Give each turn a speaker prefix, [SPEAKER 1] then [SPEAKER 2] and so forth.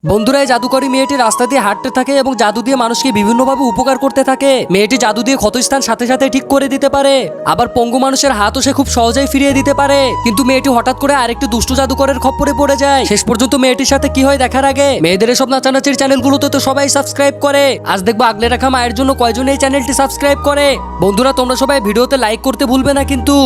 [SPEAKER 1] বন্ধুরা, এই জাদুকরী মেয়েটি রাস্তা দিয়ে হাঁটতে থাকে এবং জাদু দিয়ে মানুষকে বিভিন্নভাবে উপকার করতে থাকে। মেয়েটি জাদু দিয়ে ক্ষতস্থান সাথে সাথে ঠিক করে দিতে পারে, আবার পঙ্গু মানুষের হাতও সে খুব সহজেই ফিরিয়ে দিতে পারে। কিন্তু মেয়েটি হঠাৎ করে আরেকটি দুষ্ট জাদুকরের খপ্পরে পড়ে যায়। শেষ পর্যন্ত মেয়েটির সাথে কি হয় দেখার আগে মেয়েদের এসব নাচানাচির চ্যানেলগুলোতে তো সবাই সাবস্ক্রাইব করে। আজ দেখবো আগলে রাখা মায়ের জন্য কয়জন এই চ্যানেলটি সাবস্ক্রাইব করে। বন্ধুরা, তোমরা সবাই ভিডিওতে লাইক করতে ভুলবে না কিন্তু।